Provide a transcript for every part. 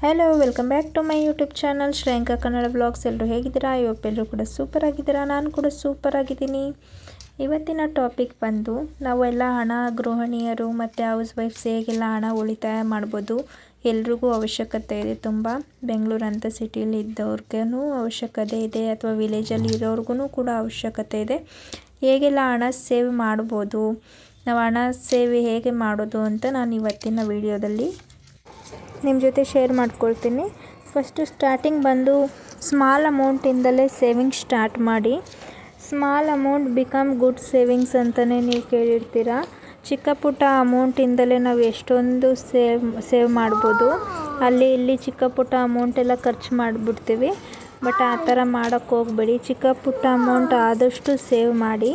Hello, welcome back to my YouTube channel Shreyanka Kannada vlogs. ಎಲ್ಲರೂ ಹೇಗಿದ್ದೀರಾ? ಎಲ್ಲರೂ ಕೂಡ ಸೂಪರ್ ಆಗಿದ್ದೀರಾ? ನಾನು ಕೂಡ ಸೂಪರ್ ಆಗಿದ್ದೀನಿ. ಇವತ್ತಿನ ಟಾಪಿಕ್ ಬಂದು ನಾವೆಲ್ಲ ಗೃಹಿಣಿಯರು ಮತ್ತು ಹೌಸ್ ವೈಫ್ಸ್ ಹೇಗೆಲ್ಲ ಹಣ ಉಳಿತಾಯ ಮಾಡ್ಬೋದು. ಎಲ್ರಿಗೂ ಅವಶ್ಯಕತೆ ಇದೆ ತುಂಬ. ಬೆಂಗಳೂರು ಅಂತ ಸಿಟಿಯಲ್ಲಿ ಇದ್ದವ್ರಿಗೂ ಅವಶ್ಯಕತೆ ಇದೆ, ಅಥವಾ ವಿಲೇಜಲ್ಲಿ ಇರೋರ್ಗೂ ಕೂಡ ಅವಶ್ಯಕತೆ ಇದೆ. ಹೇಗೆಲ್ಲ ಹಣ ಸೇವ್ ಮಾಡ್ಬೋದು, ನಾವು ಹಣ ಸೇವ್ ಹೇಗೆ ಮಾಡೋದು ಅಂತ ನಾನು ಇವತ್ತಿನ ವಿಡಿಯೋದಲ್ಲಿ ನಿಮ್ಮ ಜೊತೆ ಶೇರ್ ಮಾಡ್ಕೊಳ್ತೀನಿ. ಫಸ್ಟು ಸ್ಟಾರ್ಟಿಂಗ್ ಬಂದು ಸ್ಮಾಲ್ ಅಮೌಂಟಿಂದಲೇ ಸೇವಿಂಗ್ ಸ್ಟಾರ್ಟ್ ಮಾಡಿ. Small amount become good savings ಅಂತಲೇ ನೀವು ಕೇಳಿರ್ತೀರ. ಚಿಕ್ಕ ಪುಟ್ಟ ಅಮೌಂಟಿಂದಲೇ ನಾವು ಎಷ್ಟೊಂದು ಸೇವ್ ಮಾಡ್ಬೋದು. ಅಲ್ಲಿ ಇಲ್ಲಿ ಚಿಕ್ಕ ಪುಟ್ಟ ಅಮೌಂಟೆಲ್ಲ ಖರ್ಚು ಮಾಡಿಬಿಡ್ತೀವಿ. ಬಟ್ ಆ ಥರ ಮಾಡೋಕ್ಕೆ ಹೋಗಬೇಡಿ. ಚಿಕ್ಕ ಪುಟ್ಟ ಅಮೌಂಟ್ ಆದಷ್ಟು ಸೇವ್ ಮಾಡಿ.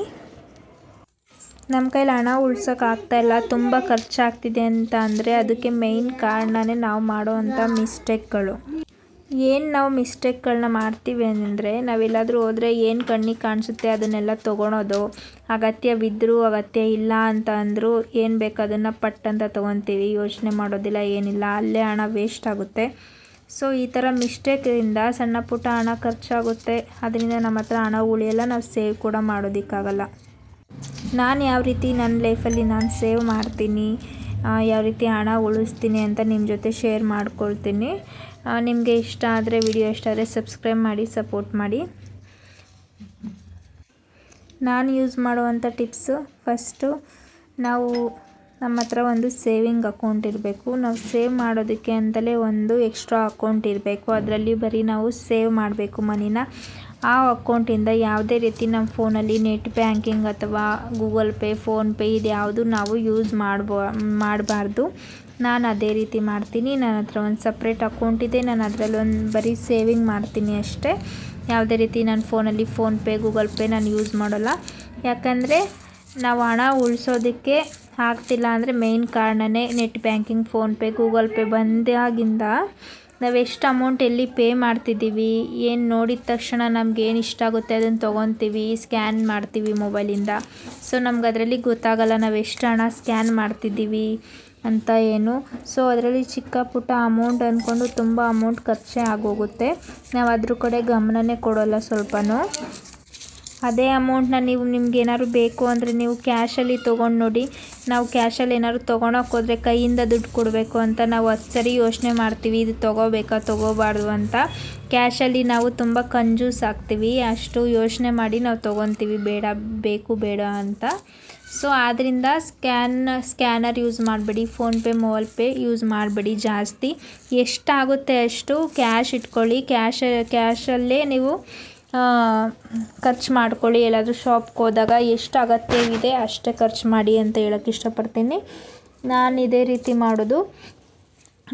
ನಮ್ಮ ಕೈಲಿ ಹಣ ಉಳ್ಸೋಕ್ಕಾಗ್ತಾಯಿಲ್ಲ, ತುಂಬ ಖರ್ಚಾಗ್ತಿದೆ ಅಂತ ಅಂದರೆ ಅದಕ್ಕೆ ಮೇಯ್ನ್ ಕಾರಣನೇ ನಾವು ಮಾಡೋವಂಥ ಮಿಸ್ಟೇಕ್ಗಳು. ಏನು ನಾವು ಮಿಸ್ಟೇಕ್ಗಳನ್ನ ಮಾಡ್ತೀವಿ ಅಂದರೆ, ನಾವೆಲ್ಲಾದರೂ ಹೋದರೆ ಏನು ಕಣ್ಣಿಗೆ ಕಾಣಿಸುತ್ತೆ ಅದನ್ನೆಲ್ಲ ತೊಗೊಳೋದು. ಅಗತ್ಯವಿದ್ದರೂ ಅಗತ್ಯ ಇಲ್ಲ ಅಂತ ಅಂದರೂ ಏನು ಬೇಕು ಅದನ್ನು ಪಟ್ ಅಂತ ತೊಗೊತೀವಿ, ಯೋಚನೆ ಮಾಡೋದಿಲ್ಲ, ಏನಿಲ್ಲ, ಅಲ್ಲೇ ಹಣ ವೇಸ್ಟ್ ಆಗುತ್ತೆ. ಸೊ ಈ ಥರ ಮಿಸ್ಟೇಕಿಂದ ಸಣ್ಣ ಪುಟ್ಟ ಹಣ ಖರ್ಚಾಗುತ್ತೆ. ಅದರಿಂದ ನಮ್ಮ ಹತ್ರ ಹಣ ಉಳಿಯಲ್ಲ, ನಾವು ಸೇವ್ ಕೂಡ ಮಾಡೋದಕ್ಕಾಗಲ್ಲ. ನಾನು ಯಾವ ರೀತಿ ನನ್ನ ಲೈಫಲ್ಲಿ ನಾನು ಸೇವ್ ಮಾಡ್ತೀನಿ, ಯಾವ ರೀತಿ ಹಣ ಉಳಿಸ್ತೀನಿ ಅಂತ ನಿಮ್ಮ ಜೊತೆ ಶೇರ್ ಮಾಡ್ಕೊಳ್ತೀನಿ. ನಿಮಗೆ ಇಷ್ಟ ಆದರೆ, ವಿಡಿಯೋ ಇಷ್ಟ ಆದರೆ ಸಬ್ಸ್ಕ್ರೈಬ್ ಮಾಡಿ, ಸಪೋರ್ಟ್ ಮಾಡಿ. ನಾನು ಯೂಸ್ ಮಾಡುವಂಥ ಟಿಪ್ಸು, ಫಸ್ಟು ನಮ್ಮ ಹತ್ರ ಒಂದು ಸೇವಿಂಗ್ ಅಕೌಂಟ್ ಇರಬೇಕು. ನಾವು ಸೇವ್ ಮಾಡೋದಕ್ಕೆ ಅಂತಲೇ ಒಂದು ಎಕ್ಸ್ಟ್ರಾ ಅಕೌಂಟ್ ಇರಬೇಕು. ಅದರಲ್ಲಿ ಬರೀ ನಾವು ಸೇವ್ ಮಾಡಬೇಕು ಮನಿನ. ಆ ಅಕೌಂಟಿಂದ ಯಾವುದೇ ರೀತಿ ನಮ್ಮ ಫೋನಲ್ಲಿ ನೆಟ್ ಬ್ಯಾಂಕಿಂಗ್ ಅಥವಾ ಗೂಗಲ್ ಪೇ, ಫೋನ್ಪೇ ಇದು ಯಾವುದು ನಾವು ಯೂಸ್ ಮಾಡಬಾರ್ದು. ನಾನು ಅದೇ ರೀತಿ ಮಾಡ್ತೀನಿ. ನನ್ನ ಹತ್ರ ಒಂದು ಸಪ್ರೇಟ್ ಅಕೌಂಟ್ ಇದೆ. ನಾನು ಅದರಲ್ಲಿ ಬರೀ ಸೇವಿಂಗ್ ಮಾಡ್ತೀನಿ ಅಷ್ಟೇ. ಯಾವುದೇ ರೀತಿ ನನ್ನ ಫೋನಲ್ಲಿ ಫೋನ್ಪೇ, ಗೂಗಲ್ ಪೇ ನಾನು ಯೂಸ್ ಮಾಡೋಲ್ಲ. ಯಾಕಂದರೆ ನಾವು ಹಣ ಉಳಿಸೋದಕ್ಕೆ ಆಗ್ತಿಲ್ಲ ಅಂದರೆ ಮೇಯ್ನ್ ಕಾರಣನೇ net banking, PhonePe, Google Pay ಬಂದಾಗಿಂದ ನಾವು ಎಷ್ಟು ಅಮೌಂಟ್ ಎಲ್ಲಿ ಪೇ ಮಾಡ್ತಿದ್ದೀವಿ, ಏನು ನೋಡಿದ ತಕ್ಷಣ ನಮ್ಗೆ ಏನು ಇಷ್ಟ ಆಗುತ್ತೆ ಅದನ್ನು ತೊಗೊತೀವಿ, ಸ್ಕ್ಯಾನ್ ಮಾಡ್ತೀವಿ ಮೊಬೈಲಿಂದ. ಸೊ ನಮ್ಗೆ ಅದರಲ್ಲಿ ಗೊತ್ತಾಗಲ್ಲ ನಾವು ಎಷ್ಟು ಹಣ ಸ್ಕ್ಯಾನ್ ಮಾಡ್ತಿದ್ದೀವಿ ಅಂತ ಏನು. ಸೊ ಅದರಲ್ಲಿ ಚಿಕ್ಕ ಪುಟ್ಟ ಅಮೌಂಟ್ ಅಂದ್ಕೊಂಡು ತುಂಬ ಅಮೌಂಟ್ ಖರ್ಚೇ ಆಗೋಗುತ್ತೆ. ನಾವು ಅದ್ರ ಕಡೆ ಗಮನನೇ ಕೊಡೋಲ್ಲ ಸ್ವಲ್ಪನೂ. ಅದೇ ಅಮೌಂಟ್ನ ನಿಮ್ಗೆ ಏನಾದ್ರು ಬೇಕು ಅಂದರೆ ನೀವು ಕ್ಯಾಶಲ್ಲಿ ತೊಗೊಂಡು ನೋಡಿ. ನಾವು ಕ್ಯಾಶಲ್ಲಿ ಏನಾದ್ರು ತೊಗೊಳಕ್ಕೆ ಹೋದರೆ ಕೈಯಿಂದ ದುಡ್ಡು ಕೊಡಬೇಕು ಅಂತ ನಾವು 10 ಸರಿ ಯೋಚನೆ ಮಾಡ್ತೀವಿ, ಇದು ತೊಗೋಬೇಕಾ ತೊಗೋಬಾರ್ದು ಅಂತ. ಕ್ಯಾಶಲ್ಲಿ ನಾವು ತುಂಬ ಕಂಜೂಸ್ ಆಗ್ತೀವಿ, ಅಷ್ಟು ಯೋಚನೆ ಮಾಡಿ ನಾವು ತೊಗೊತೀವಿ, ಬೇಡ ಅಂತ. ಸೊ ಆದ್ದರಿಂದ ಸ್ಕ್ಯಾನರ್ ಯೂಸ್ ಮಾಡಬೇಡಿ, ಫೋನ್ಪೇ, ಮೊಬೈಲ್ ಪೇ ಯೂಸ್ ಮಾಡಬೇಡಿ ಜಾಸ್ತಿ. ಎಷ್ಟಾಗುತ್ತೆ ಅಷ್ಟು ಕ್ಯಾಶ್ ಇಟ್ಕೊಳ್ಳಿ. ಕ್ಯಾಶಲ್ಲೇ ನೀವು ಖರ್ಚು ಮಾಡ್ಕೊಳ್ಳಿ. ಎಲ್ಲಾದರೂ ಶಾಪ್ಗೆ ಹೋದಾಗ ಎಷ್ಟು ಅಗತ್ಯವಿದೆ ಅಷ್ಟೇ ಖರ್ಚು ಮಾಡಿ ಅಂತ ಹೇಳೋಕ್ಕೆ ಇಷ್ಟಪಡ್ತೀನಿ. ನಾನು ಇದೇ ರೀತಿ ಮಾಡೋದು.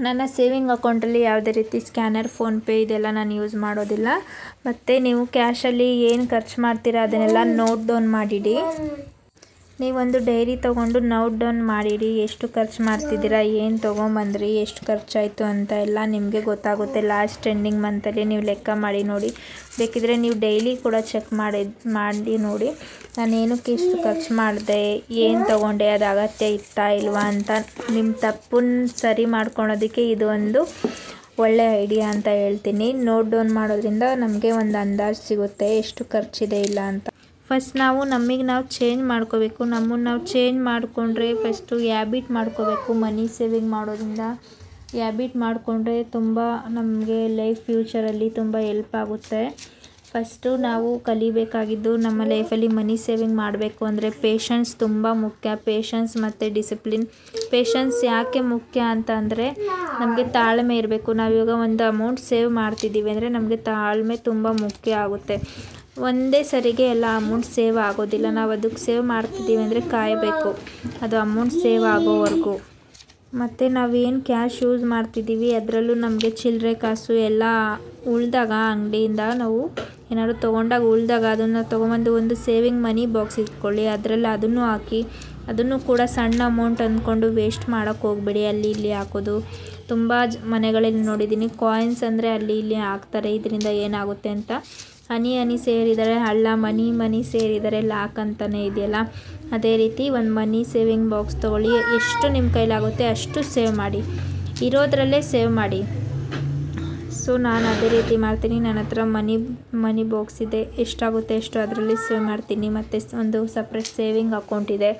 ನನ್ನ ಸೇವಿಂಗ್ ಅಕೌಂಟಲ್ಲಿ ಯಾವುದೇ ರೀತಿ ಸ್ಕ್ಯಾನರ್, ಫೋನ್ಪೇ ಇದೆಲ್ಲ ನಾನು ಯೂಸ್ ಮಾಡೋದಿಲ್ಲ. ಮತ್ತು ನೀವು ಕ್ಯಾಶಲ್ಲಿ ಏನು ಖರ್ಚು ಮಾಡ್ತೀರಾ ಅದನ್ನೆಲ್ಲ ನೋಟ್ ಡೌನ್ ಮಾಡಿಡಿ. ನೀವೊಂದು ಡೈರಿ ತೊಗೊಂಡು ನೋಟ್ ಡೌನ್ ಮಾಡಿಡಿ. ಎಷ್ಟು ಖರ್ಚು ಮಾಡ್ತಿದ್ದೀರಾ, ಏನು ತೊಗೊಂಬಂದ್ರಿ, ಎಷ್ಟು ಖರ್ಚಾಯಿತು ಅಂತ ಎಲ್ಲ ನಿಮಗೆ ಗೊತ್ತಾಗುತ್ತೆ. ಲಾಸ್ಟ್ ಎಂಡಿಂಗ್ ಮಂತಲ್ಲಿ ನೀವು ಲೆಕ್ಕ ಮಾಡಿ ನೋಡಿ. ಬೇಕಿದ್ರೆ ನೀವು ಡೈಲಿ ಕೂಡ ಚೆಕ್ ಮಾಡಿ ನೋಡಿ, ನಾನು ಏನಕ್ಕೆ ಇಷ್ಟು ಖರ್ಚು ಮಾಡಿದೆ, ಏನು ತೊಗೊಂಡೆ, ಅದು ಅಗತ್ಯ ಇತ್ತಾ ಇಲ್ವಾ ಅಂತ. ನಿಮ್ಮ ತಪ್ಪನ್ನು ಸರಿ ಮಾಡ್ಕೊಳೋದಕ್ಕೆ ಇದು ಒಂದು ಒಳ್ಳೆ ಐಡಿಯಾ ಅಂತ ಹೇಳ್ತೀನಿ. ನೋಟ್ ಡೌನ್ ಮಾಡೋದ್ರಿಂದ ನಮಗೆ ಒಂದು ಅಂದಾಜು ಸಿಗುತ್ತೆ ಎಷ್ಟು ಖರ್ಚಿದೆ ಇಲ್ಲ ಅಂತ. ಫಸ್ಟ್ ನಮಗೆ ನಾವು ಚೇಂಜ್ ಮಾಡ್ಕೋಬೇಕು. ನಮ್ಮನ್ನು ನಾವು ಚೇಂಜ್ ಮಾಡಿಕೊಂಡ್ರೆ, ಫಸ್ಟು ಹ್ಯಾಬಿಟ್ ಮಾಡ್ಕೋಬೇಕು. ಮನಿ ಸೇವಿಂಗ್ ಮಾಡೋದ್ರಿಂದ ಹ್ಯಾಬಿಟ್ ಮಾಡಿಕೊಂಡ್ರೆ ತುಂಬ ನಮಗೆ ಲೈಫ್ ಫ್ಯೂಚರಲ್ಲಿ ತುಂಬ ಹೆಲ್ಪ್ ಆಗುತ್ತೆ. ಫಸ್ಟು ನಾವು ಕಲಿಬೇಕಾಗಿದ್ದು, ನಮ್ಮ ಲೈಫಲ್ಲಿ ಮನಿ ಸೇವಿಂಗ್ ಮಾಡಬೇಕು ಅಂದರೆ ಪೇಷನ್ಸ್ ತುಂಬ ಮುಖ್ಯ. ಪೇಷನ್ಸ್ ಮತ್ತು ಡಿಸಿಪ್ಲಿನ್. ಪೇಷನ್ಸ್ ಯಾಕೆ ಮುಖ್ಯ ಅಂತ ಅಂದರೆ, ನಮಗೆ ತಾಳ್ಮೆ ಇರಬೇಕು. ನಾವಿವಾಗ ಒಂದು ಅಮೌಂಟ್ ಸೇವ್ ಮಾಡ್ತಿದ್ದೀವಿ ಅಂದರೆ ನಮಗೆ ತಾಳ್ಮೆ ತುಂಬ ಮುಖ್ಯ ಆಗುತ್ತೆ. ಒಂದೇ ಸರಿಗೆ ಎಲ್ಲ ಅಮೌಂಟ್ ಸೇವ್ ಆಗೋದಿಲ್ಲ. ನಾವು ಅದಕ್ಕೆ ಸೇವ್ ಮಾಡ್ತಿದ್ದೀವಿ ಅಂದರೆ ಕಾಯಬೇಕು, ಅದು ಅಮೌಂಟ್ ಸೇವ್ ಆಗೋವರೆಗೂ. ಮತ್ತು ನಾವೇನು ಕ್ಯಾಶ್ ಯೂಸ್ ಮಾಡ್ತಿದ್ದೀವಿ ಅದರಲ್ಲೂ ನಮಗೆ ಚಿಲ್ಲರೆ ಕಾಸು ಎಲ್ಲ ಉಳಿದಾಗ, ಅಂಗಡಿಯಿಂದ ನಾವು ಏನಾದ್ರು ತೊಗೊಂಡಾಗ ಉಳಿದಾಗ ಅದನ್ನು ತೊಗೊಂಬಂದು ಒಂದು ಸೇವಿಂಗ್ ಮನಿ ಬಾಕ್ಸ್ ಇಟ್ಕೊಳ್ಳಿ. ಅದರಲ್ಲಿ ಅದನ್ನು ಹಾಕಿ, ಅದನ್ನು ಕೂಡ ಸಣ್ಣ ಅಮೌಂಟ್ ಅಂದ್ಕೊಂಡು ವೇಸ್ಟ್ ಮಾಡೋಕ್ಕೆ ಹೋಗಬೇಡಿ. ಅಲ್ಲಿ ಇಲ್ಲಿ ಹಾಕೋದು ತುಂಬ ಮನೆಗಳಲ್ಲಿ ನೋಡಿದ್ದೀನಿ. ಕಾಯಿನ್ಸ್ ಅಂದರೆ ಅಲ್ಲಿ ಇಲ್ಲಿ ಹಾಕ್ತಾರೆ. ಇದರಿಂದ ಏನಾಗುತ್ತೆ ಅಂತ, ಹನಿ ಸೇರಿದರೆ ಹಳ್ಳ, ಮನಿ ಸೇರಿದರೆ ಲಾಕ್ ಅಂತಲೇ ಇದೆಯಲ್ಲ, ಅದೇ ರೀತಿ ಒಂದು ಮನಿ ಸೇವಿಂಗ್ ಬಾಕ್ಸ್ ತೊಗೊಳ್ಳಿ. ಎಷ್ಟು ನಿಮ್ಮ ಕೈಲಾಗುತ್ತೆ ಅಷ್ಟು ಸೇವ್ ಮಾಡಿ. ಇರೋದ್ರಲ್ಲೇ ಸೇವ್ ಮಾಡಿ. ಸೊ ನಾನು ಅದೇ ರೀತಿ ಮಾಡ್ತೀನಿ. ನನ್ನ ಹತ್ರ ಮನಿ ಬಾಕ್ಸ್ ಇದೆ, ಎಷ್ಟಾಗುತ್ತೆ ಅಷ್ಟು ಅದರಲ್ಲಿ ಸೇವ್ ಮಾಡ್ತೀನಿ. ಮತ್ತು ಒಂದು ಸಪ್ರೇಟ್ ಸೇವಿಂಗ್ ಅಕೌಂಟ್ ಇದೆ,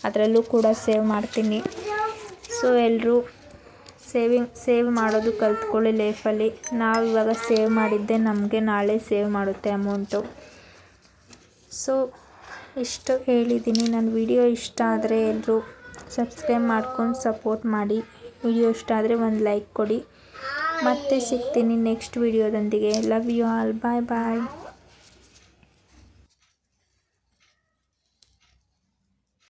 ಅದರಲ್ಲೂ ಕೂಡ ಸೇವ್ ಮಾಡ್ತೀನಿ. ಸೊ ಎಲ್ಲರೂ ಸೇವ್ ಮಾಡೋದು ಕಲ್ತ್ಕೊಳ್ಳಿ ಲೈಫಲ್ಲಿ. ನಾವು ಇವಾಗ ಸೇವ್ ಮಾಡಿದ್ದೆ ನಮಗೆ ನಾಳೆ ಸೇವ್ ಮಾಡುತ್ತೆ ಅಮೌಂಟು. ಸೊ ಇಷ್ಟು ಹೇಳಿದ್ದೀನಿ. ನನ್ನ ವಿಡಿಯೋ ಇಷ್ಟ ಆದರೆ ಎಲ್ಲರೂ ಸಬ್ಸ್ಕ್ರೈಬ್ ಮಾಡ್ಕೊಂಡು ಸಪೋರ್ಟ್ ಮಾಡಿ. ವಿಡಿಯೋ ಇಷ್ಟ ಆದರೆ ಒಂದು ಲೈಕ್ ಕೊಡಿ. ಮತ್ತೆ ಸಿಗ್ತೀನಿ ನೆಕ್ಸ್ಟ್ ವಿಡಿಯೋದೊಂದಿಗೆ. Love you all. Bye bye.